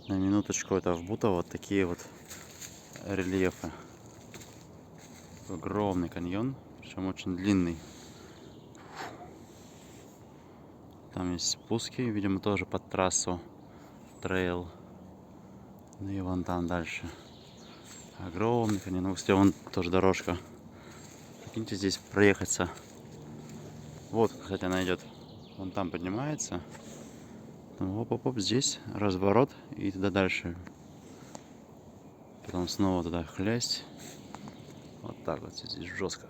На минуточку, это в Бутово вот такие вот рельефы. Огромный каньон, причем очень длинный. Там есть спуски, видимо, тоже под трассу, трейл. Ну и вон там дальше. Огромный каньон. Кстати, вон тоже дорожка. Прикиньте, здесь проехаться. Вот, кстати, она идет. Вон там поднимается. Оп-оп-оп, здесь разворот и туда дальше. Потом снова туда хлясть. Вот так вот здесь жестко.